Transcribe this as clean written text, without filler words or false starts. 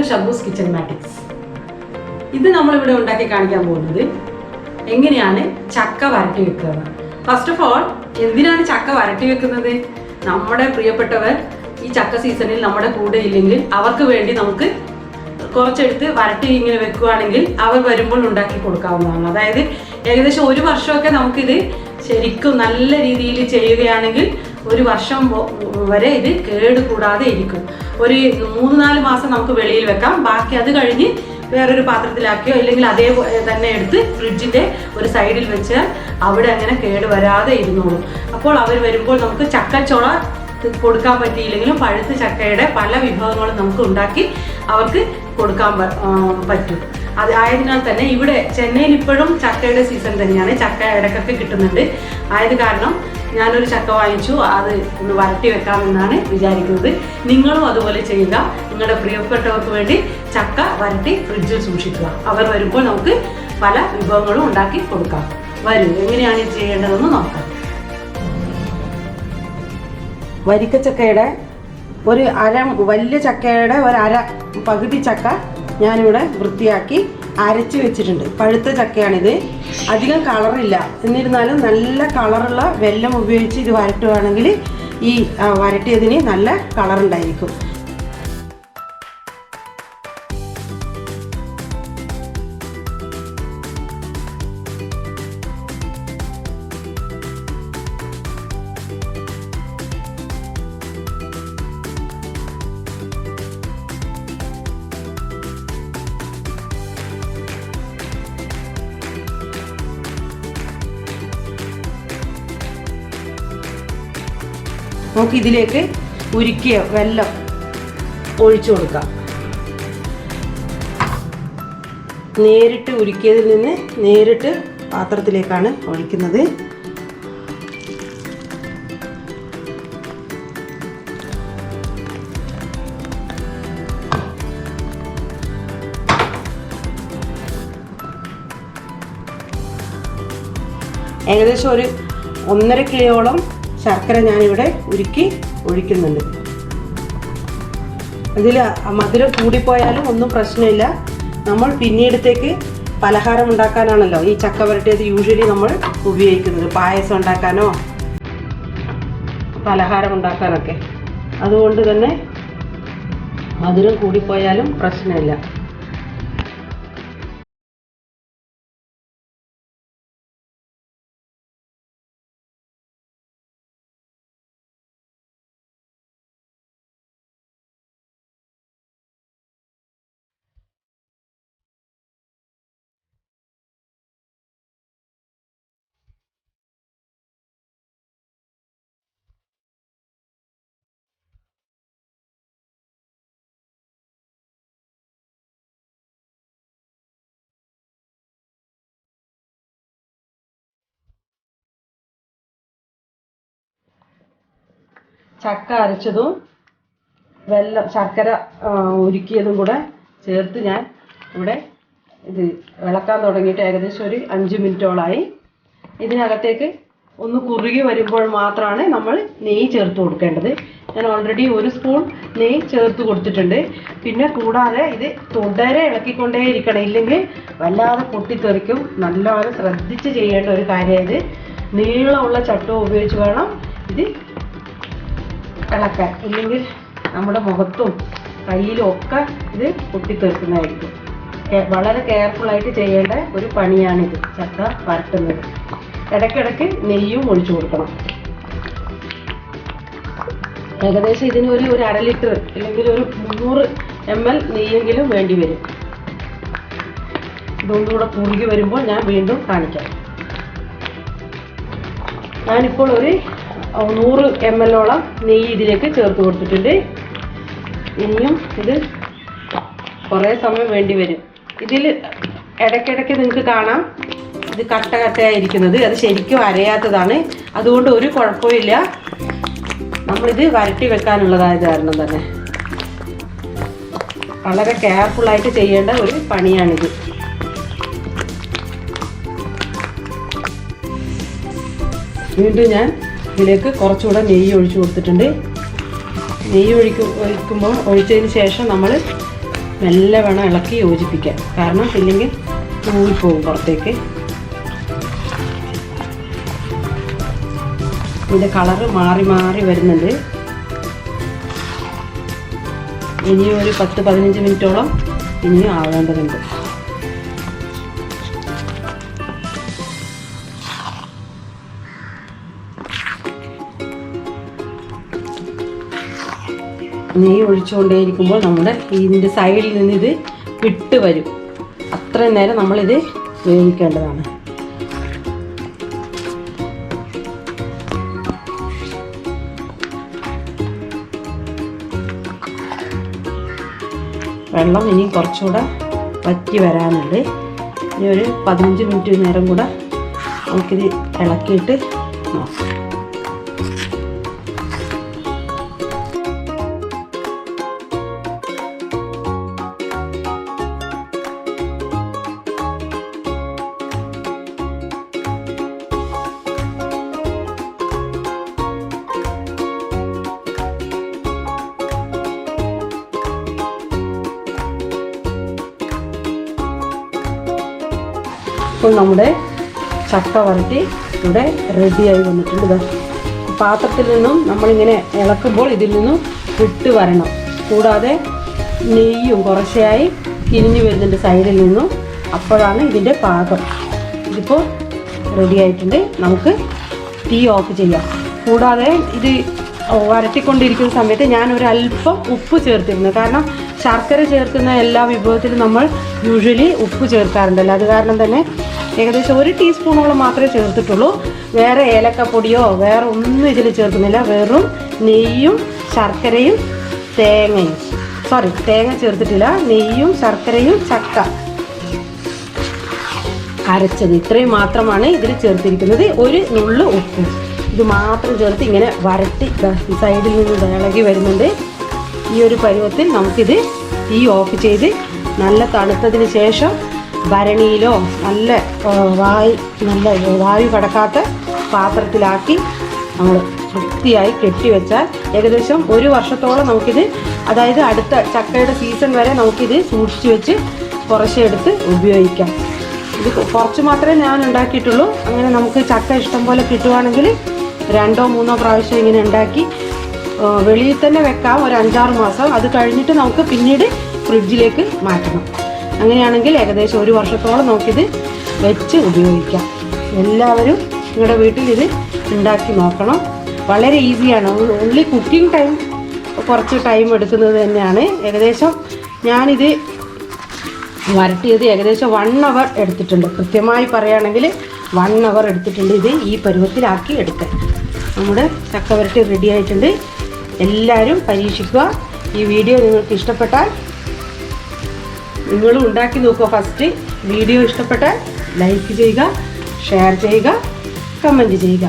Shabu's kitchen മാറ്റിക്സ്. ഇത് നമ്മളിവിടെ ഉണ്ടാക്കി കാണിക്കാൻ പോകുന്നത് എങ്ങനെയാണ് ചക്ക വരട്ടി വെക്കുക. ഫസ്റ്റ് ഓഫ് ഓൾ, എന്തിനാണ് ചക്ക വരട്ടി വെക്കുന്നത്? നമ്മുടെ പ്രിയപ്പെട്ടവർ ഈ ചക്ക സീസണിൽ നമ്മുടെ കൂടെ ഇല്ലെങ്കിൽ അവർക്ക് വേണ്ടി നമുക്ക് കുറച്ചെടുത്ത് വരട്ടി ഇങ്ങനെ വെക്കുകയാണെങ്കിൽ അവർ വരുമ്പോൾ ഉണ്ടാക്കി കൊടുക്കാവുന്നതാണ്. അതായത് ഏകദേശം 1 വർഷമൊക്കെ നമുക്കിത് ശരിക്കും നല്ല രീതിയിൽ ചെയ്യുകയാണെങ്കിൽ 1 വർഷം വരെ ഇത് കേട് കൂടാതെ ഇരിക്കും. ഒരു 3-4 മാസം നമുക്ക് വെളിയിൽ വെക്കാം. ബാക്കി അത് കഴിഞ്ഞ് വേറൊരു പാത്രത്തിലാക്കിയോ അല്ലെങ്കിൽ അതേപോലെ തന്നെ എടുത്ത് ഫ്രിഡ്ജിൻ്റെ ഒരു സൈഡിൽ വെച്ചാൽ അവിടെ അങ്ങനെ കേട് വരാതെ ഇരുന്നോളും. അപ്പോൾ അവർ വരുമ്പോൾ നമുക്ക് ചക്കച്ചോള കൊടുക്കാൻ പറ്റിയില്ലെങ്കിലും പഴുത്ത ചക്കയുടെ പല വിഭവങ്ങളും നമുക്ക് ഉണ്ടാക്കി അവർക്ക് കൊടുക്കാൻ പറ്റും. അത് ആയതിനാൽ തന്നെ ഇവിടെ ചെന്നൈയിൽ ഇപ്പോഴും ചക്കയുടെ സീസൺ തന്നെയാണ്. ചക്ക ഇടയ്ക്കൊക്കെ കിട്ടുന്നുണ്ട്. ആയത് കാരണം ഞാനൊരു ചക്ക വാങ്ങിച്ചു, അത് ഒന്ന് വരട്ടി വെക്കാമെന്നാണ് വിചാരിക്കുന്നത്. നിങ്ങളും അതുപോലെ ചെയ്യുക. നിങ്ങളുടെ പ്രിയപ്പെട്ടവർക്ക് വേണ്ടി ചക്ക വരട്ടി ഫ്രിഡ്ജിൽ സൂക്ഷിക്കുക. അവർ വരുമ്പോൾ നമുക്ക് പല വിഭവങ്ങളും ഉണ്ടാക്കി കൊടുക്കാം. വരൂ, എങ്ങനെയാണ് ഇത് ചെയ്യേണ്ടതെന്ന് നോക്കാം. വരിക്കച്ചക്കയുടെ വലിയ ചക്കയുടെ പകുതി ചക്ക ഞാനിവിടെ വൃത്തിയാക്കി അരച്ച് വെച്ചിട്ടുണ്ട്. പഴുത്ത ചക്കയാണിത്. അധികം കളറില്ല, എന്നിരുന്നാലും നല്ല കളറുള്ള വെല്ലം ഉപയോഗിച്ച് ഇത് വരട്ടുകയാണെങ്കിൽ ഈ വരട്ടിയതിന് നല്ല കളറുണ്ടായിരിക്കും. നമുക്ക് ഇതിലേക്ക് ഉരുക്കിയ വെല്ലം ഒഴിച്ചു കൊടുക്കാം. നേരിട്ട് ഉരുക്കിയതിൽ നിന്ന് നേരിട്ട് പാത്രത്തിലേക്കാണ് ഒഴിക്കുന്നത്. ഏകദേശം ഒരു 1.5 കിലോയോളം ശർക്കര ഞാനിവിടെ ഉരുക്കി ഒഴിക്കുന്നുണ്ട്. ഇതിൽ മധുരം കൂടിപ്പോയാലും ഒന്നും പ്രശ്നമില്ല. നമ്മൾ പിന്നീടത്തേക്ക് പലഹാരം ഉണ്ടാക്കാനാണല്ലോ ഈ ചക്ക വരട്ടിയത് യൂഷ്വലി നമ്മൾ ഉപയോഗിക്കുന്നത്, പായസം ഉണ്ടാക്കാനോ പലഹാരം ഉണ്ടാക്കാനൊക്കെ. അതുകൊണ്ട് തന്നെ മധുരം കൂടിപ്പോയാലും പ്രശ്നമില്ല. ചക്ക അരച്ചതും വെല്ലം ശർക്കര ഉരുക്കിയതും കൂടെ ചേർത്ത് ഞാൻ ഇവിടെ ഇത് ഇളക്കാൻ തുടങ്ങിയിട്ട് ഏകദേശം ഒരു 5 മിനിറ്റോളായി. ഇതിനകത്തേക്ക് ഒന്ന് കുറുകി വരുമ്പോൾ മാത്രമാണ് നമ്മൾ നെയ്യ് ചേർത്ത് കൊടുക്കേണ്ടത്. ഞാൻ ഓൾറെഡി 1 സ്പൂൺ നെയ്യ് ചേർത്ത് കൊടുത്തിട്ടുണ്ട്. പിന്നെ കൂടാതെ ഇത് തുടരെ ഇളക്കിക്കൊണ്ടേ ഇരിക്കണം, ഇല്ലെങ്കിൽ വല്ലാതെ പൊട്ടിത്തെറിക്കും. നല്ലപോലെ ശ്രദ്ധിച്ച് ചെയ്യേണ്ട ഒരു കാര്യം. ഇത് നീളമുള്ള ചട്ടം ഉപയോഗിച്ച് വേണം ഇത് ഇളക്കാൻ, ഇല്ലെങ്കിൽ നമ്മുടെ മുഖത്തും കയ്യിലും ഒക്കെ ഇത് പൊട്ടിത്തെറിക്കുന്നതായിരിക്കും. വളരെ കെയർഫുള്ളായിട്ട് ചെയ്യേണ്ട ഒരു പണിയാണിത് ചക്ക വരട്ടുന്നത്. ഇടയ്ക്കിടയ്ക്ക് നെയ്യും ഒഴിച്ചു കൊടുക്കണം. ഏകദേശം ഇതിന് ഒരു 1/2 ലിറ്റർ അല്ലെങ്കിൽ ഒരു 300 ml നെയ്യെങ്കിലും വേണ്ടി വരും. ഇതൊന്നുകൂടെ കുറുകി വരുമ്പോൾ ഞാൻ വീണ്ടും കാണിക്കാം. ഞാനിപ്പോൾ ഒരു 100 ml നെയ്യ് ഇതിലേക്ക് ചേർത്ത് കൊടുത്തിട്ടുണ്ട്. ഇനിയും ഇത് കുറേ സമയം വേണ്ടി വരും. ഇതിൽ ഇടയ്ക്കിടയ്ക്ക് നിങ്ങൾക്ക് കാണാം ഇത് കട്ടയായിരിക്കുന്നത്. അത് ശരിക്കും അരയാത്തതാണ്. അതുകൊണ്ട് ഒരു കുഴപ്പമില്ല. നമ്മളിത് വരട്ടി വെക്കാനുള്ളതായത് കാരണം തന്നെ വളരെ കെയർഫുള്ളായിട്ട് ചെയ്യേണ്ട ഒരു പണിയാണിത്. വീണ്ടും ഞാൻ ഇതിലേക്ക് കുറച്ചുകൂടെ നെയ്യ് ഒഴിച്ചു കൊടുത്തിട്ടുണ്ട്. നെയ്യ് ഒഴിക്കുമ്പോൾ ഒഴിച്ചതിന് ശേഷം നമ്മൾ മെല്ലെ വേണം ഇളക്കി യോജിപ്പിക്കാൻ, കാരണം ഇല്ലെങ്കിൽ തൂങ്ങിപ്പോകും പുറത്തേക്ക്. ഇതിൻ്റെ കളറ് മാറി മാറി വരുന്നുണ്ട്. ഇനിയും ഒരു 10-15 മിനിറ്റോളം ഇനിയും ആവേണ്ടതുണ്ട്. നെയ്യ് ഒഴിച്ചുകൊണ്ടേയിരിക്കുമ്പോൾ നമ്മുടെ ഇതിൻ്റെ സൈഡിൽ നിന്ന് ഇത് വിട്ട് വരും. അത്രയും നേരം നമ്മളിത് വേവിക്കേണ്ടതാണ്. വെള്ളം ഇനിയും കുറച്ചുകൂടെ വറ്റി വരാനുണ്ട്. ഇനി ഒരു 15 മിനിറ്റ് നേരം കൂടെ നമുക്കിത് ഇളക്കിയിട്ട് നോക്കാം. ഇപ്പോൾ നമ്മുടെ ചക്ക വരട്ടി ഇവിടെ റെഡിയായി വന്നിട്ടുണ്ട്. പാത്രത്തിൽ നിന്നും നമ്മളിങ്ങനെ ഇളക്കുമ്പോൾ ഇതിൽ നിന്നും വിട്ട് വരണം. കൂടാതെ നെയ്യും കുറച്ചായി തിരിഞ്ഞു വരുന്നുണ്ട് സൈഡിൽ നിന്നും. അപ്പോഴാണ് ഇതിൻ്റെ പാകം. ഇതിപ്പോൾ റെഡി ആയിട്ടുണ്ട്. നമുക്ക് തീ ഓഫ് ചെയ്യാം. കൂടാതെ ഇത് വരട്ടിക്കൊണ്ടിരിക്കുന്ന സമയത്ത് ഞാനൊരല്പം ഉപ്പ് ചേർത്തിരുന്നു. കാരണം ശർക്കര ചേർക്കുന്ന എല്ലാ വിഭവത്തിലും നമ്മൾ യൂഷ്വലി ഉപ്പ് ചേർക്കാറുണ്ടല്ലോ. അത് കാരണം തന്നെ ഏകദേശം 1 ടീസ്പൂണോളം മാത്രമേ ചേർത്തിട്ടുള്ളൂ. വേറെ ഏലക്കപ്പൊടിയോ വേറെ ഒന്നും ഇതിൽ ചേർക്കുന്നില്ല. വെറും നെയ്യും ശർക്കരയും തേങ്ങയും, തേങ്ങ ചേർത്തിട്ടില്ല, നെയ്യും ശർക്കരയും ചക്ക അരച്ചത്, ഇത്രയും മാത്രമാണ് ഇതിൽ ചേർത്തിരിക്കുന്നത്. ഒരു നുള്ളു ഉപ്പും ഇത് മാത്രം ചേർത്ത് ഇങ്ങനെ വരട്ടി സൈഡിൽ നിന്ന് ഇളകി വരുന്നുണ്ട്. ഈ ഒരു പരുവത്തിൽ നമുക്കിത് തീ ഓഫ് ചെയ്ത് നല്ല തണുത്തതിന് ശേഷം ഭരണിയിലോ നല്ല വായു കടക്കാത്ത പാത്രത്തിലാക്കി നമ്മൾ വൃത്തിയായി കെട്ടിവെച്ചാൽ ഏകദേശം 1 വർഷത്തോളം നമുക്കിത്, അതായത് അടുത്ത ചക്കയുടെ സീസൺ വരെ നമുക്കിത് സൂക്ഷിച്ച് വെച്ച് കുറച്ചെടുത്ത് ഉപയോഗിക്കാം. ഇത് കുറച്ച് മാത്രമേ ഞാൻ ഉണ്ടാക്കിയിട്ടുള്ളൂ. അങ്ങനെ നമുക്ക് ചക്ക ഇഷ്ടം പോലെ കിട്ടുവാണെങ്കിൽ 2-3 പ്രാവശ്യം ഇങ്ങനെ ഉണ്ടാക്കി വെളിയിൽ തന്നെ വെക്കാം ഒരു 5-6 മാസം. അത് കഴിഞ്ഞിട്ട് നമുക്ക് പിന്നീട് ഫ്രിഡ്ജിലേക്ക് മാറ്റണം. അങ്ങനെയാണെങ്കിൽ ഏകദേശം 1 വർഷത്തോളം നമുക്കിത് വെച്ച് ഉപയോഗിക്കാം. എല്ലാവരും നിങ്ങളുടെ വീട്ടിൽ ഇത് ഉണ്ടാക്കി നോക്കണം. വളരെ ഈസിയാണ്. ഓൺലി കുക്കിംഗ് ടൈം കുറച്ച് ടൈം എടുക്കുന്നത് തന്നെയാണ്. ഏകദേശം ഞാനിത് വരട്ടിയത് ഏകദേശം 1 അവർ എടുത്തിട്ടുണ്ട്. കൃത്യമായി പറയുകയാണെങ്കിൽ 1 അവർ എടുത്തിട്ടുണ്ട് ഇത് ഈ പരുവത്തിലാക്കി എടുക്കാൻ. നമ്മുടെ ചക്ക വരട്ടി റെഡി ആയിട്ടുണ്ട്. എല്ലാവരും പരീക്ഷിക്കുക. ഈ വീഡിയോ നിങ്ങൾക്ക് ഇഷ്ടപ്പെട്ടാൽ നിങ്ങളും ഉണ്ടാക്കി നോക്കുക. ഫസ്റ്റ് വീഡിയോ ഇഷ്ടപ്പെട്ടാൽ ലൈക്ക് ചെയ്യുക, ഷെയർ ചെയ്യുക, കമൻറ്റ് ചെയ്യുക.